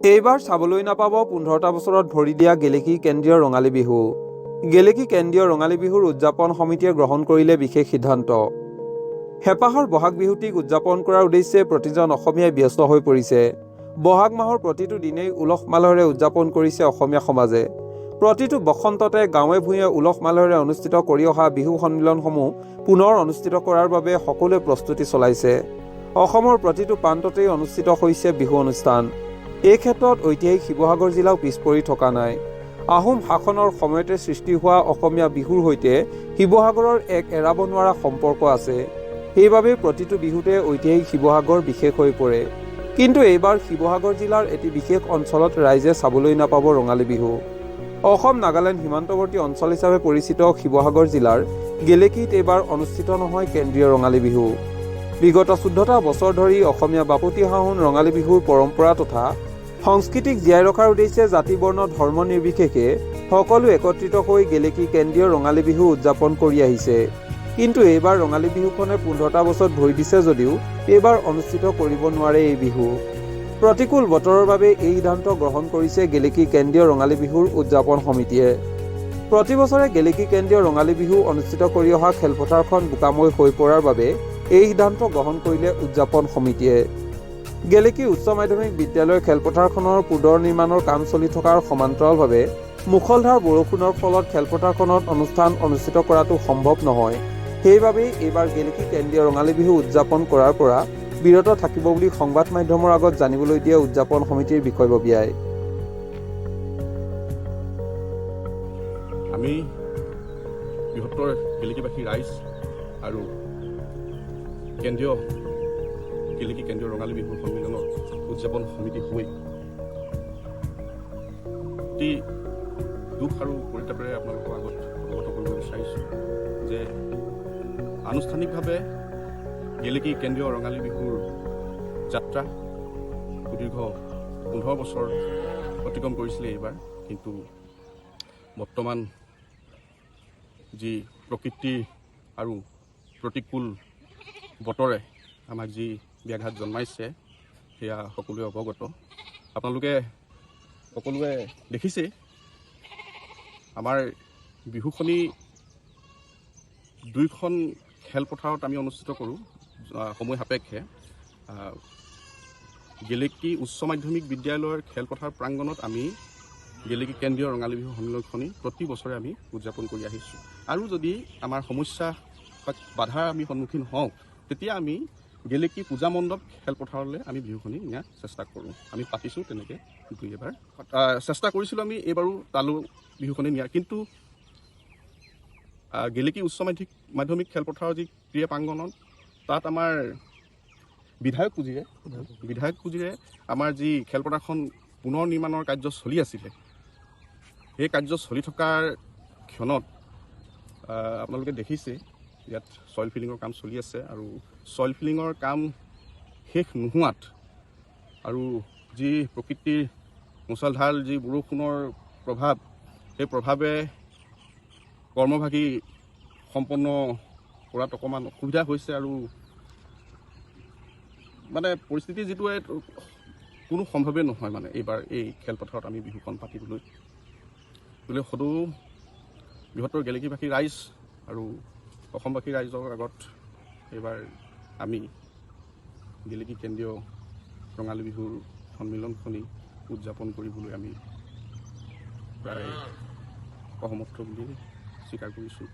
এইবাৰ চাবলৈ নাপাব ১৫টা বছৰত ভৰি দিয়া গেলেকী কেন্দ্ৰীয় ৰঙালী বিহু। গেলেকী কেন্দ্ৰীয় ৰঙালী বিহুৰ উদযাপন সমিতিয়ে গ্ৰহণ কৰিলে বিশেষ সিদ্ধান্ত। হেঁপাহৰ বহাগ বিহুটিক উদযাপন কৰাৰ উদ্দেশ্যে প্ৰতিজন অসমীয়াই ব্যস্ত হৈ পৰিছে। বহাগ মাহৰ প্ৰতিটো দিনেই উলহ মালহেৰে উদযাপন কৰিছে অসমীয়া সমাজে। প্ৰতিটো বসন্ততে গাঁৱে ভূঞে উলহ মালহেৰে অনুষ্ঠিত কৰি অহা বিহু সন্মিলনসমূহ পুনৰ অনুষ্ঠিত কৰাৰ বাবে সকলোৱে প্ৰস্তুতি চলাইছে। অসমৰ প্ৰতিটো প্ৰান্ততেই অনুষ্ঠিত হৈছে বিহু অনুষ্ঠান। এই ক্ষেত্ৰত ঐতিহাসিক শিৱসাগৰ জিলাও পিছ পৰি থকা নাই। আহোম শাসনৰ সময়তে সৃষ্টি হোৱা অসমীয়া বিহুৰ সৈতে শিৱসাগৰৰ এক এৰাব নোৱাৰা সম্পৰ্ক আছে। সেইবাবেই প্ৰতিটো বিহুতে ঐতিহাসিক শিৱসাগৰ বিশেষ হৈ পৰে। কিন্তু এইবাৰ শিৱসাগৰ জিলাৰ এটি বিশেষ অঞ্চলত ৰাইজে চাবলৈ নাপাব ৰঙালী বিহু। অসম নাগালেণ্ড সীমান্তৱৰ্তী অঞ্চল হিচাপে পৰিচিত শিৱসাগৰ জিলাৰ গেলেকীত এইবাৰ অনুষ্ঠিত নহয় কেন্দ্ৰীয় ৰঙালী বিহু। বিগত ১৪টা বছৰ ধৰি অসমীয়া বাপতিসাহোন ৰঙালী বিহুৰ পৰম্পৰা তথা সংস্কৃতিক জীয়াই ৰখাৰ উদ্দেশ্যে জাতি বৰ্ণ ধৰ্ম নিৰ্বিশেষে সকলো একত্ৰিত হৈ গেলেকী কেন্দ্ৰীয় ৰঙালী বিহু উদযাপন কৰি আহিছে। কিন্তু এইবাৰ ৰঙালী বিহুখনে ১৫টা বছৰত ভৰি দিছে যদিও এইবাৰ অনুষ্ঠিত কৰিব নোৱাৰে এই বিহু। প্ৰতিকূল বতৰৰ বাবে এই সিদ্ধান্ত গ্ৰহণ কৰিছে গেলেকী কেন্দ্ৰীয় ৰঙালী বিহুৰ উদযাপন সমিতিয়ে। প্ৰতি বছৰে গেলেকী কেন্দ্ৰীয় ৰঙালী বিহু অনুষ্ঠিত কৰি অহা খেলপথাৰখন বোকাময় হৈ পৰাৰ বাবে এই সিদ্ধান্ত গ্ৰহণ কৰিলে উদযাপন সমিতিয়ে। গেলেকী উচ্চ মাধ্যমিক বিদ্যালয়ৰ খেলপথাৰখনৰ পুনৰ নিৰ্মাণৰ কাম চলি থকাৰ সমান্তৰালভাৱে মুষলধাৰ বৰষুণৰ ফলত খেলপথাৰখনত অনুষ্ঠান অনুষ্ঠিত কৰাটো সম্ভৱ নহয়। সেইবাবেই এইবাৰ গেলেকী কেন্দ্ৰীয় ৰঙালী বিহু উদযাপন কৰাৰ পৰা বিৰত থাকিব বুলি সংবাদ মাধ্যমৰ আগত জানিবলৈ দিয়ে উদযাপন সমিতিৰ বিষয়ববীয়াই। আমি বৃহত্তৰ গেলেকীবাসী ৰাইজ আৰু গেলেকী কেন্দ্ৰীয় ৰঙালী বিহুৰ সন্মিলনৰ উদযাপন সমিতি হৈ অতি দুখ আৰু পৰিতাপেৰে আপোনালোকৰ আগত অৱগত কৰিব বিচাৰিছোঁ যে আনুষ্ঠানিকভাৱে গেলেকী কেন্দ্ৰীয় ৰঙালী বিহুৰ যাত্ৰা সুদীৰ্ঘ ১৫ বছৰ অতিক্ৰম কৰিছিলে এইবাৰ। কিন্তু বৰ্তমান যি প্ৰকৃতি আৰু প্ৰতিকূল বতৰে আমাক যি ব্যাঘাত জন্মাইছে সেয়া সকলোৱে অৱগত। আপোনালোকে সকলোৱে দেখিছেই আমাৰ বিহুখনি দুইখন খেলপথাৰত আমি অনুষ্ঠিত কৰোঁ সময় সাপেক্ষে। গেলেকী উচ্চ মাধ্যমিক বিদ্যালয়ৰ খেলপথাৰ প্ৰাংগণত আমি গেলেকী কেন্দ্ৰীয় ৰঙালী বিহু সন্মিলনখনি প্ৰতি বছৰে আমি উদযাপন কৰি আহিছোঁ। আৰু যদি আমাৰ সমস্যা বা বাধাৰ আমি সন্মুখীন হওঁ তেতিয়া আমি গেলেকী পূজা মণ্ডপ খেলপথাৰলৈ আমি বিহুখনি নিয়াৰ চেষ্টা কৰোঁ। আমি পাতিছোঁ তেনেকৈ দুই এবাৰ চেষ্টা কৰিছিলোঁ আমি এইবাৰো তালৈ বিহুখনি নিয়াৰ। কিন্তু গেলেকী উচ্চ মাধ্যমিক খেলপথাৰৰ যি ক্ৰীড়া প্ৰাংগণত তাত আমাৰ বিধায়ক পুঁজিৰে আমাৰ যি খেলপথাৰখন পুনৰ নিৰ্মাণৰ কাৰ্য চলি আছিলে, সেই কাৰ্য চলি থকাৰ ক্ষণত আপোনালোকে দেখিছে ইয়াত চইল ফিলিঙৰ কাম চলি আছে আৰু চইল ফিলিঙৰ কাম শেষ নোহোৱাত আৰু যি প্ৰকৃতিৰ মুষলধাৰ যি বৰষুণৰ প্ৰভাৱ, সেই প্ৰভাৱে কৰ্মভাগী সম্পন্ন কৰাত অকণমান অসুবিধা হৈছে আৰু মানে পৰিস্থিতি যিটোৱে কোনো সম্ভৱেই নহয় মানে এইবাৰ এই খেলপথাৰত আমি বিহুখন পাতিবলৈ বুলি সদৌ বৃহত্তৰ গেলেকীবাসী ৰাইজ আৰু অসমবাসী ৰাইজৰ আগত এইবাৰ আমি গেলেকী কেন্দ্ৰীয় ৰঙালী বিহুৰ সন্মিলনখনি উদযাপন কৰিবলৈ আমি প্ৰায় সহমত বুলি স্বীকাৰ কৰিছোঁ।